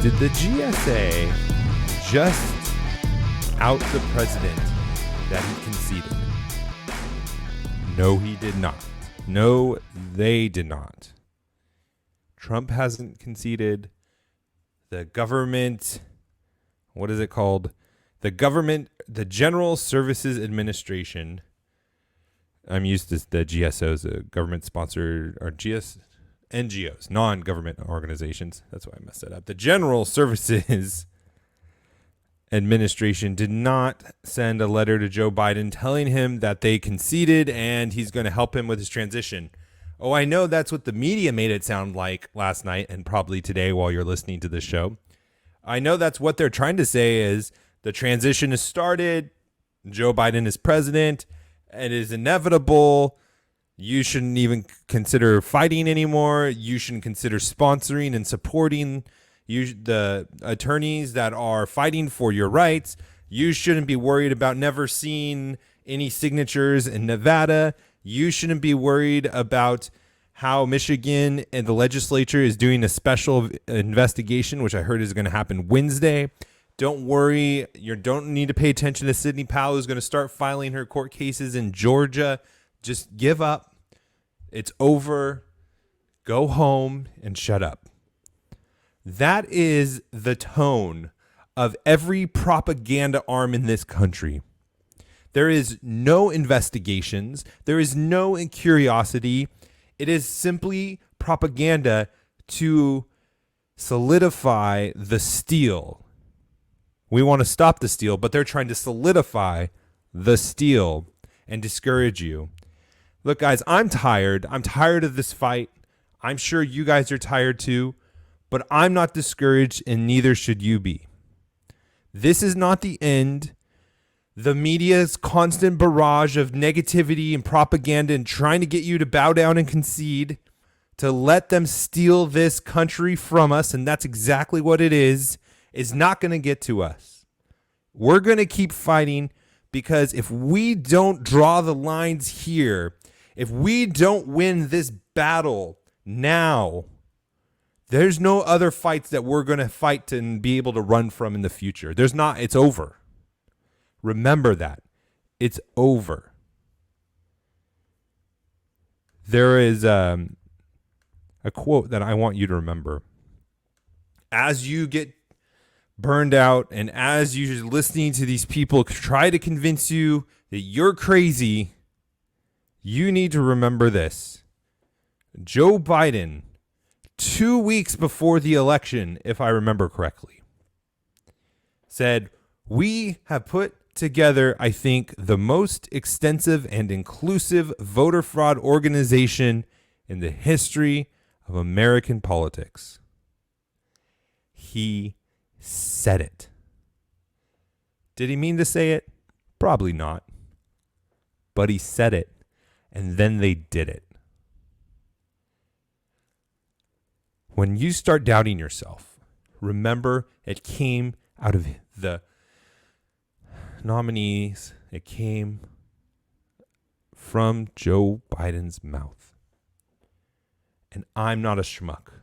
Did the GSA just out the president that he conceded? No, he did not. No, they did not. Trump hasn't conceded. The government, what is it called? The General Services Administration. I'm used to the GSOs, a government-sponsored, or NGOs, non-government organizations. That's why I messed that up. The General Services Administration did not send a letter to Joe Biden telling him that they conceded and he's going to help him with his transition. Oh, I know that's what the media made it sound like last night and probably today while you're listening to this show. I know that's what they're trying to say is the transition has started. Joe Biden is president. It is inevitable. You shouldn't even consider fighting anymore. You shouldn't consider sponsoring and supporting the attorneys that are fighting for your rights. You shouldn't be worried about never seeing any signatures in Nevada. You shouldn't be worried about how Michigan and the legislature is doing a special investigation, which I heard is going to happen Wednesday. Don't worry. You don't need to pay attention to Sidney Powell, who's going to start filing her court cases in Georgia. Just give up. It's over. Go home and shut up. That is the tone of every propaganda arm in this country. There is no investigations. There is no curiosity. It is simply propaganda to solidify the steal. We want to stop the steal, but they're trying to solidify the steal and discourage you. Look, guys, I'm tired. I'm tired of this fight. I'm sure you guys are tired too, but I'm not discouraged and neither should you be. This is not the end. The media's constant barrage of negativity and propaganda and trying to get you to bow down and concede, to let them steal this country from us, and that's exactly what it is not going to get to us. We're going to keep fighting because if we don't draw the lines here, if we don't win this battle now, there's no other fights that we're going to fight and be able to run from in the future. There's not. It's over. Remember that. It's over. There is a quote that I want you to remember. As you get burned out and as you're listening to these people try to convince you that you're crazy, you need to remember this. Joe Biden, 2 weeks before the election, if I remember correctly, said, "We have put together, I think, the most extensive and inclusive voter fraud organization in the history of American politics." He said it. Did he mean to say it? Probably not. But he said it, and then they did it. When you start doubting yourself, remember it came out of the nominees. It came from Joe Biden's mouth. And I'm not a schmuck,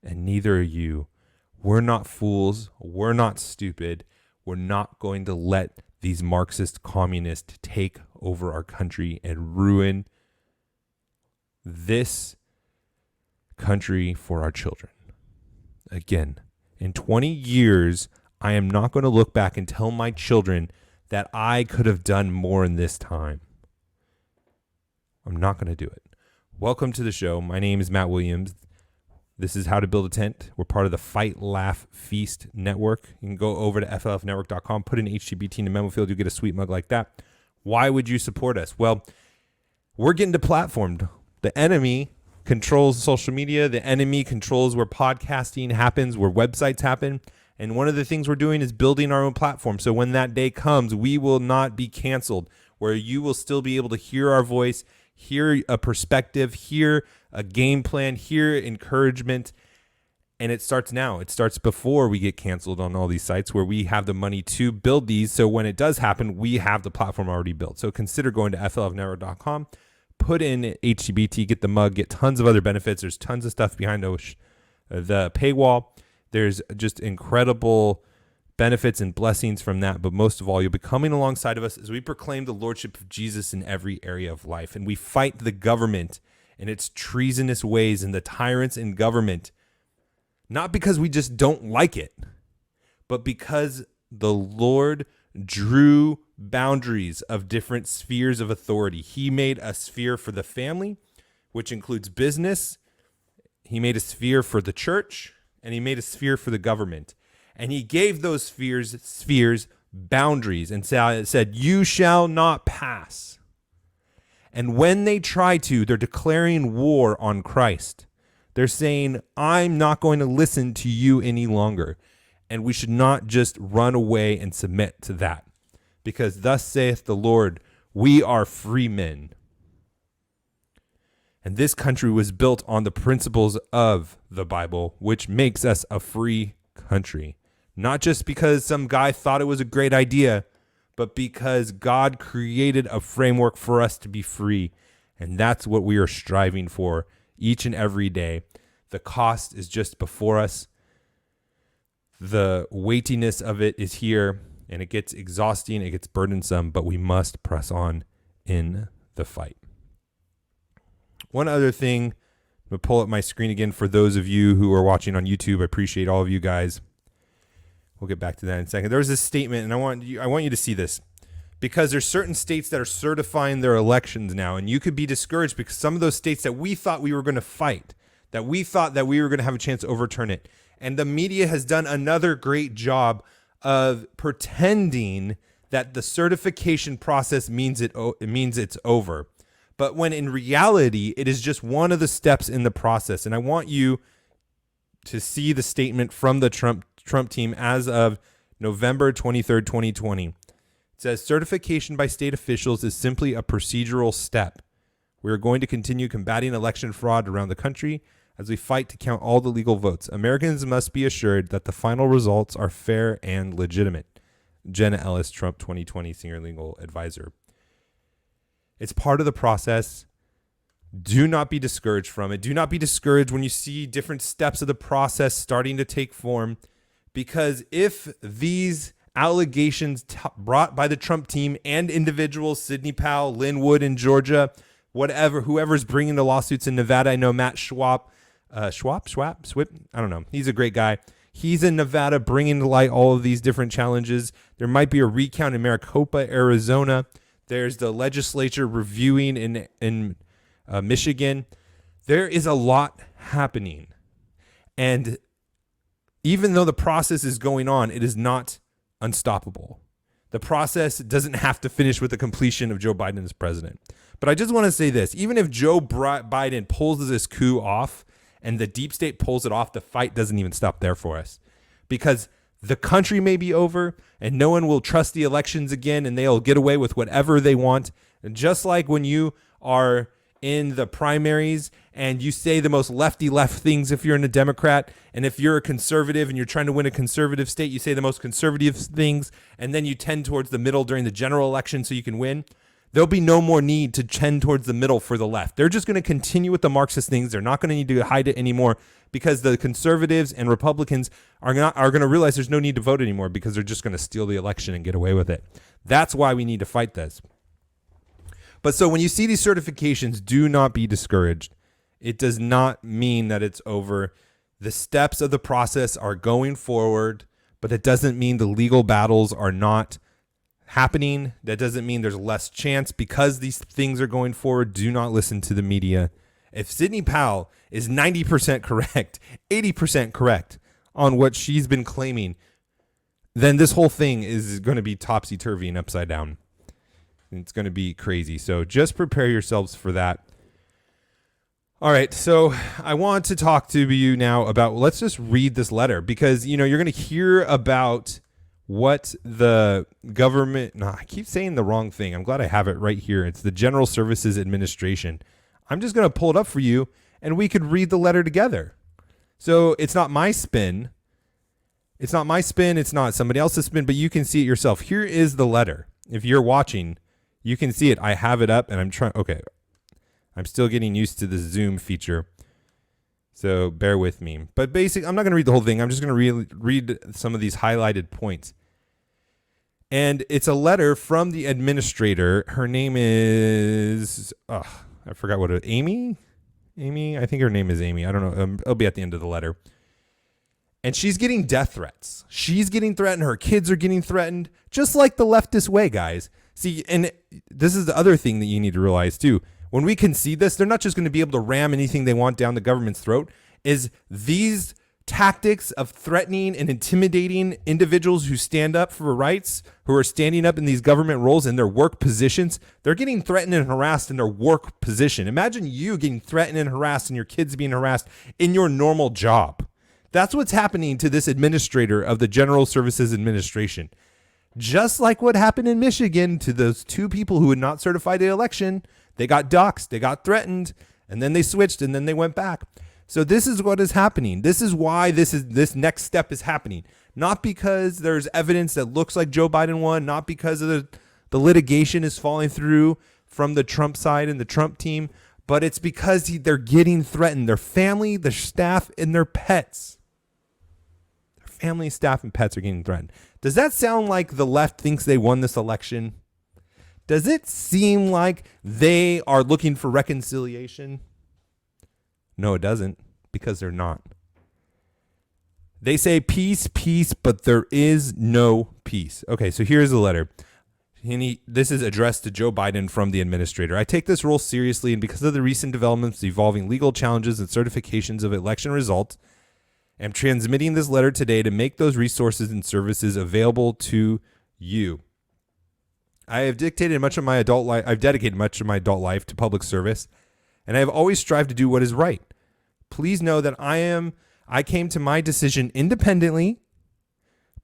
and neither are you. We're not fools. We're not stupid. We're not going to let these Marxist communists take over our country and ruin this country for our children. Again, in 20 years, I am not going to look back and tell my children that I could have done more in this time. I'm not going to do it. Welcome to the show. My name is Matt Williams. This is How to Build a Tent. We're part of the Fight, Laugh, Feast network. You can go over to flfnetwork.com, put in HTBT in the memo field. You get a sweet mug like that. Why would you support us? Well, we're getting deplatformed. The enemy controls social media. The enemy controls where podcasting happens, where websites happen. And one of the things we're doing is building our own platform. So when that day comes, we will not be canceled, where you will still be able to hear our voice, hear a perspective, hear a game plan, hear encouragement. And it starts now. It starts before we get canceled on all these sites where we have the money to build these. So when it does happen, we have the platform already built. So consider going to flfnetwork.com, put in HTBT, get the mug, get tons of other benefits. There's tons of stuff behind the paywall. There's just incredible benefits and blessings from that. But most of all, you'll be coming alongside of us as we proclaim the lordship of Jesus in every area of life. And we fight the government and its treasonous ways and the tyrants in government, not because we just don't like it, but because the Lord drew boundaries of different spheres of authority. He made a sphere for the family, which includes business. He made a sphere for the church, and he made a sphere for the government. And he gave those spheres boundaries and said, you shall not pass. And when they try to, they're declaring war on Christ. They're saying, I'm not going to listen to you any longer. And we should not just run away and submit to that. Because thus saith the Lord, we are free men. And this country was built on the principles of the Bible, which makes us a free country. Not just because some guy thought it was a great idea, but because God created a framework for us to be free. And that's what we are striving for each and every day. The cost is just before us. The weightiness of it is here, and it gets exhausting, it gets burdensome, but we must press on in the fight. One other thing, I'm going to pull up my screen again for those of you who are watching on YouTube. I appreciate all of you guys. We'll get back to that in a second. There was this statement, and I want you to see this, because there's certain states that are certifying their elections now, and you could be discouraged because some of those states that we thought we were going to fight, that we thought that we were going to have a chance to overturn it, and the media has done another great job of pretending that the certification process means it's over. But when in reality, it is just one of the steps in the process. And I want you to see the statement from the Trump team as of November 23rd, 2020. It says, certification by state officials is simply a procedural step. We are going to continue combating election fraud around the country as we fight to count all the legal votes. Americans must be assured that the final results are fair and legitimate. Jenna Ellis, Trump 2020 senior legal advisor. It's part of the process. Do not be discouraged from it. Do not be discouraged when you see different steps of the process starting to take form, because if these allegations brought by the Trump team and individuals, Sidney Powell, Lynn Wood in Georgia, whoever's bringing the lawsuits in Nevada, I know Matt Schwab, I don't know. He's a great guy. He's in Nevada bringing to light all of these different challenges. There might be a recount in Maricopa, Arizona. There's the legislature reviewing in Michigan. There is a lot happening. And even though the process is going on, it is not unstoppable. The process doesn't have to finish with the completion of Joe Biden as president. But I just want to say this. Even if Joe Biden pulls this coup off and the deep state pulls it off, the fight doesn't even stop there for us. Because the country may be over and no one will trust the elections again and they'll get away with whatever they want. And just like when you are in the primaries and you say the most left things if you're in a Democrat, and if you're a conservative and you're trying to win a conservative state, you say the most conservative things, and then you tend towards the middle during the general election so you can win. There'll be no more need to tend towards the middle for the left. They're just going to continue with the Marxist things. They're not going to need to hide it anymore, because the conservatives and Republicans are going to realize there's no need to vote anymore, because they're just going to steal the election and get away with it. That's why we need to fight this. But so when you see these certifications, do not be discouraged. It does not mean that it's over. The steps of the process are going forward, but it doesn't mean the legal battles are not happening. That doesn't mean there's less chance because these things are going forward. Do not listen to the media. If Sidney Powell is 90% correct, 80% correct on what she's been claiming, then this whole thing is going to be topsy-turvy and upside down. It's going to be crazy. So just prepare yourselves for that. All right. So I want to talk to you now about, let's just read this letter, because, you're going to hear about what the government, I keep saying the wrong thing. I'm glad I have it right here. It's the General Services Administration. I'm just going to pull it up for you and we could read the letter together. So it's not my spin. It's not somebody else's spin, but you can see it yourself. Here is the letter. If you're watching, you can see it. I have it up and I'm still getting used to the Zoom feature. So bear with me. But I'm not going to read the whole thing. I'm just going to read some of these highlighted points. And it's a letter from the administrator. Her name is, I forgot Amy? Amy? I think her name is Amy. I don't know. It'll be at the end of the letter. And she's getting death threats. She's getting threatened. Her kids are getting threatened, just like the leftist way, guys. See, and this is the other thing that you need to realize, too. When we concede this, they're not just going to be able to ram anything they want down the government's throat. Is these tactics of threatening and intimidating individuals who stand up for rights, who are standing up in these government roles in their work positions, they're getting threatened and harassed in their work position. Imagine you getting threatened and harassed and your kids being harassed in your normal job. That's what's happening to this administrator of the General Services Administration. Just like what happened in Michigan to those two people who would not certify the election. They got doxxed, they got threatened, and then they switched, and then they went back. So this is what is happening. This is why this next step is happening. Not because there's evidence that looks like Joe Biden won, not because of the litigation is falling through from the Trump side and the Trump team, but it's because they're getting threatened. Their family, their staff, and their pets. Their family, staff, and pets are getting threatened. Does that sound like the left thinks they won this election? Does it seem like they are looking for reconciliation? No, it doesn't, because they're not. They say peace, peace, but there is no peace. Okay, so here's the letter. This is addressed to Joe Biden from the administrator. I take this role seriously, and because of the recent developments involving legal challenges and certifications of election results, I'm transmitting this letter today to make those resources and services available to you. I have dedicated much of my adult life to public service, and I have always strived to do what is right. Please know that I came to my decision independently,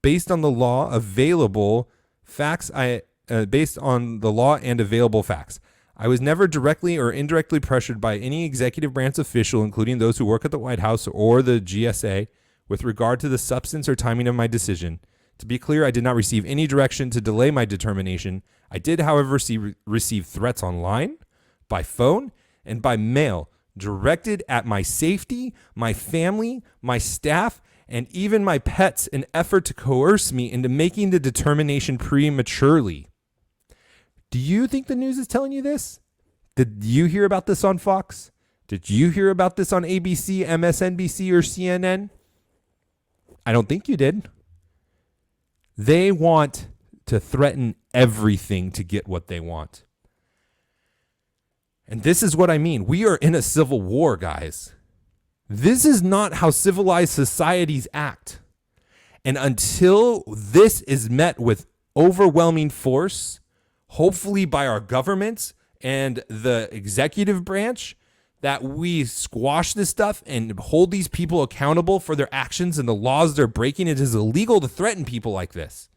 based on the law available facts. Based on the law and available facts. I was never directly or indirectly pressured by any executive branch official, including those who work at the White House or the GSA, with regard to the substance or timing of my decision. To be clear, I did not receive any direction to delay my determination. I did, however, receive threats online, by phone, and by mail, directed at my safety, my family, my staff, and even my pets, in effort to coerce me into making the determination prematurely. Do you think the news is telling you this? Did you hear about this on Fox? Did you hear about this on ABC, MSNBC, or CNN? I don't think you did. They want to threaten everything to get what they want. And this is what I mean. We are in a civil war, guys. This is not how civilized societies act. And until this is met with overwhelming force, hopefully by our governments and the executive branch, that we squash this stuff and hold these people accountable for their actions and the laws they're breaking. It is illegal to threaten people like this.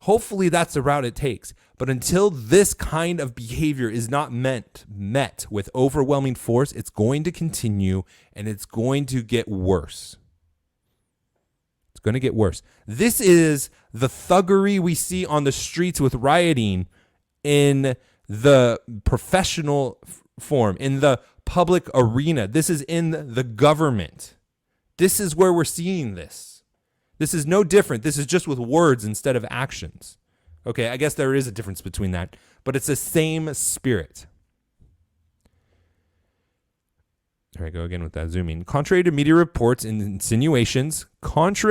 Hopefully that's the route it takes. But until this kind of behavior is not met with overwhelming force, it's going to continue and it's going to get worse. It's going to get worse. This is the thuggery we see on the streets with rioting in the professional form, in the public arena. This is in the government. This is where we're seeing this. This is no different. This is just with words instead of actions. Okay, I guess there is a difference between that, but it's the same spirit. All right, go again with that zooming. Contrary to media reports and insinuations, just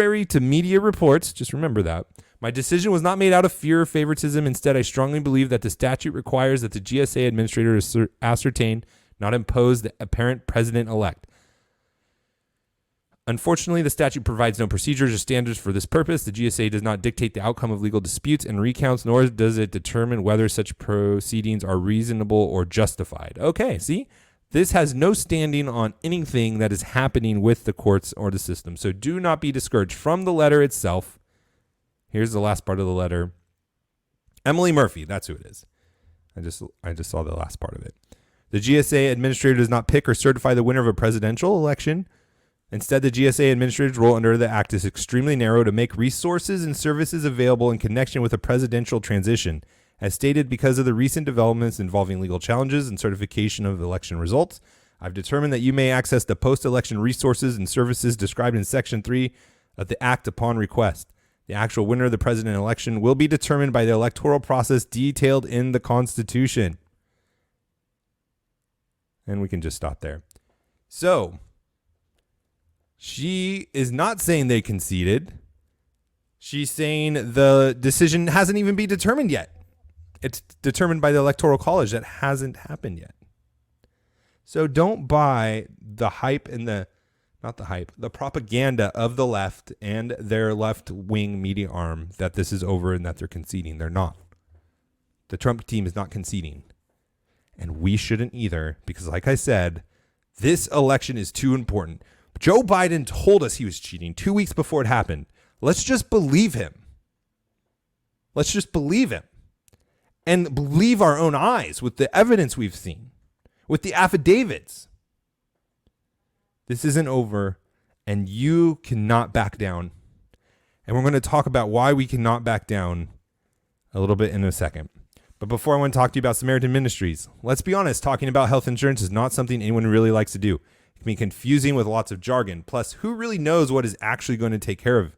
remember that, my decision was not made out of fear or favoritism. Instead, I strongly believe that the statute requires that the GSA administrator ascertain, not impose, the apparent president-elect. Unfortunately, the statute provides no procedures or standards for this purpose. The GSA does not dictate the outcome of legal disputes and recounts, nor does it determine whether such proceedings are reasonable or justified. Okay, see? This has no standing on anything that is happening with the courts or the system. So do not be discouraged from the letter itself. Here's the last part of the letter. Emily Murphy, that's who it is. I just saw the last part of it. The GSA administrator does not pick or certify the winner of a presidential election. Instead, the GSA administrator's role under the act is extremely narrow: to make resources and services available in connection with a presidential transition. As stated, because of the recent developments involving legal challenges and certification of election results, I've determined that you may access the post-election resources and services described in Section 3 of the Act upon request. The actual winner of the president election will be determined by the electoral process detailed in the Constitution. And we can just stop there. So, she is not saying they conceded. She's saying the decision hasn't even been determined yet. It's determined by the Electoral College. That hasn't happened yet. So don't buy the hype and the propaganda of the left and their left-wing media arm that this is over and that they're conceding. They're not. The Trump team is not conceding. And we shouldn't either, because like I said, this election is too important. Joe Biden told us he was cheating 2 weeks before it happened. Let's just believe him. Let's just believe him. And believe our own eyes with the evidence we've seen, with the affidavits. This isn't over, and you cannot back down. And we're going to talk about why we cannot back down a little bit in a second. But before I want to talk to you about Samaritan Ministries, let's be honest, talking about health insurance is not something anyone really likes to do. It can be confusing with lots of jargon. Plus, who really knows what is actually going to take care of?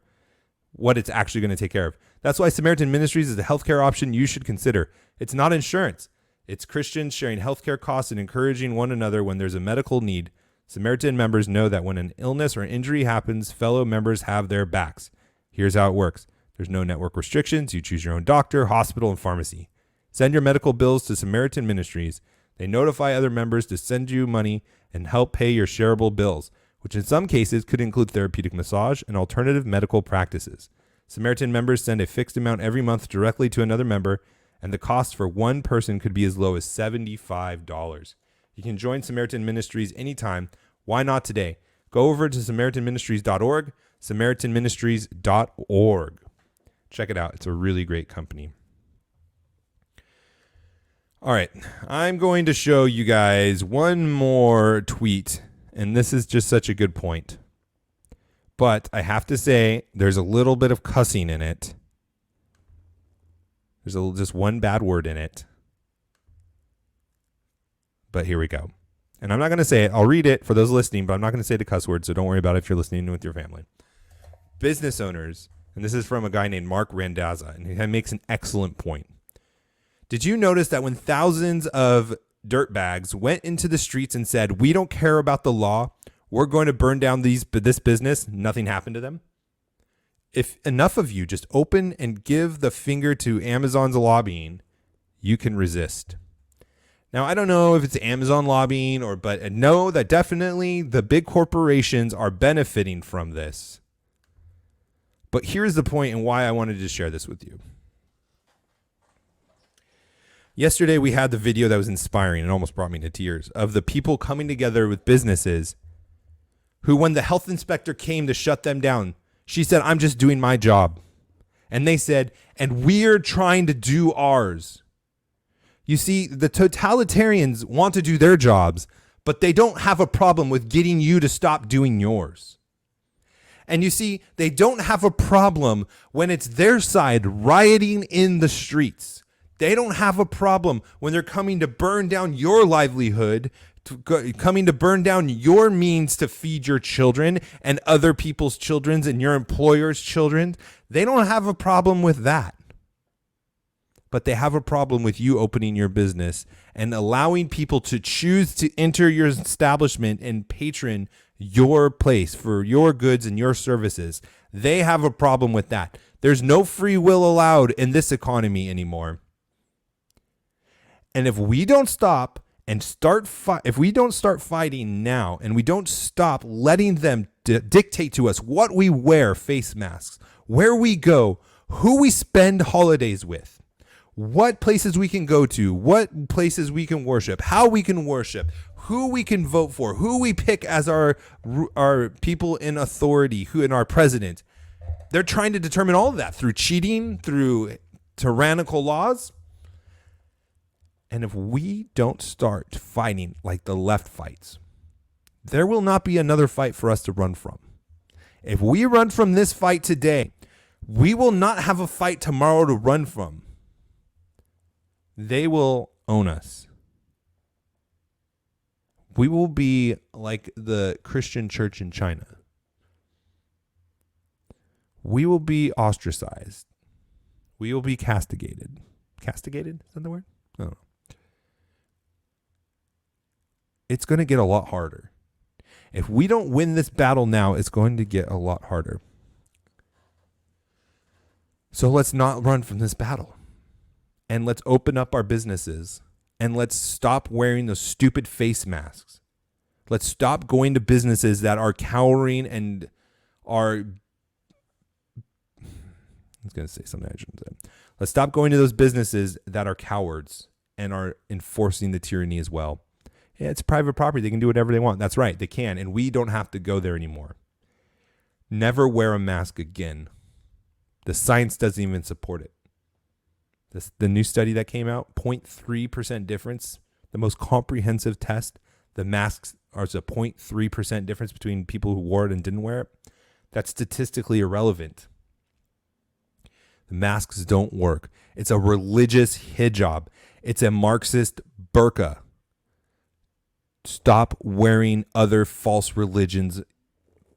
What it's actually going to take care of. That's why Samaritan Ministries is a healthcare option you should consider. It's not insurance. It's Christians sharing healthcare costs and encouraging one another when there's a medical need. Samaritan members know that when an illness or injury happens, fellow members have their backs. Here's how it works. There's no network restrictions. You choose your own doctor, hospital, and pharmacy. Send your medical bills to Samaritan Ministries. They notify other members to send you money and help pay your shareable bills, which in some cases could include therapeutic massage and alternative medical practices. Samaritan members send a fixed amount every month directly to another member, and the cost for one person could be as low as $75. You can join Samaritan Ministries anytime. Why not today? Go over to SamaritanMinistries.org, SamaritanMinistries.org. Check it out. It's a really great company. All right. I'm going to show you guys one more tweet, and this is just such a good point. But I have to say, there's a little bit of cussing in it. There's just one bad word in it. But here we go. And I'm not going to say it. I'll read it for those listening, but I'm not going to say the cuss word, so don't worry about it if you're listening with your family. Business owners, and this is from a guy named Mark Randazza, and he makes an excellent point. Did you notice that when thousands of dirtbags went into the streets and said, we don't care about the law, we're going to burn down this business, nothing happened to them? If enough of you just open and give the finger to Amazon's lobbying, you can resist. Now, I don't know if it's Amazon lobbying but know that definitely the big corporations are benefiting from this. But here's the point and why I wanted to share this with you. Yesterday, we had the video that was inspiring and almost brought me to tears of the people coming together with businesses who, when the health inspector came to shut them down, she said, I'm just doing my job. And they said, and we're trying to do ours. You see, the totalitarians want to do their jobs, but they don't have a problem with getting you to stop doing yours. And you see, they don't have a problem when it's their side rioting in the streets. They don't have a problem when they're coming to burn down your livelihood, coming to burn down your means to feed your children and other people's children and your employer's children. They don't have a problem with that. But they have a problem with you opening your business and allowing people to choose to enter your establishment and patron your place for your goods and your services. They have a problem with that. There's no free will allowed in this economy anymore. And if we don't stop and if we don't start fighting now, and we don't stop letting them dictate to us what we wear, face masks, where we go, who we spend holidays with, what places we can go to, what places we can worship, how we can worship, who we can vote for, who we pick as our people in authority, who in our president. They're trying to determine all of that through cheating, through tyrannical laws. And if we don't start fighting like the left fights, there will not be another fight for us to run from. If we run from this fight today, we will not have a fight tomorrow to run from. They will own us. We will be like the Christian church in China. We will be ostracized. We will be castigated. Castigated? Is that the word? No. It's going to get a lot harder. If we don't win this battle now, it's going to get a lot harder. So let's not run from this battle. And let's open up our businesses. And let's stop wearing those stupid face masks. Let's stop going to businesses that are cowering and are... I was going to say something I shouldn't say. Let's stop going to those businesses that are cowards and are enforcing the tyranny as well. Yeah, it's private property. They can do whatever they want. That's right. They can. And we don't have to go there anymore. Never wear a mask again. The science doesn't even support it. The new study that came out, 0.3% difference, the most comprehensive test, the masks are a 0.3% difference between people who wore it and didn't wear it. That's statistically irrelevant. The masks don't work. It's a religious hijab. It's a Marxist burqa. Stop wearing other false religions'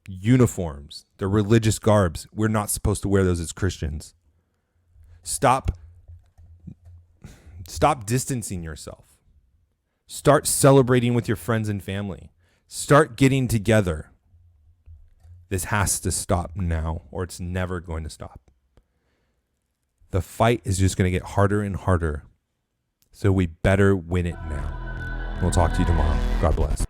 uniforms. They're religious garbs. We're not supposed to wear those as Christians. Stop distancing yourself. Start celebrating with your friends and family. Start getting together. This has to stop now, or it's never going to stop. The fight is just going to get harder and harder. So we better win it now. We'll talk to you tomorrow. God bless.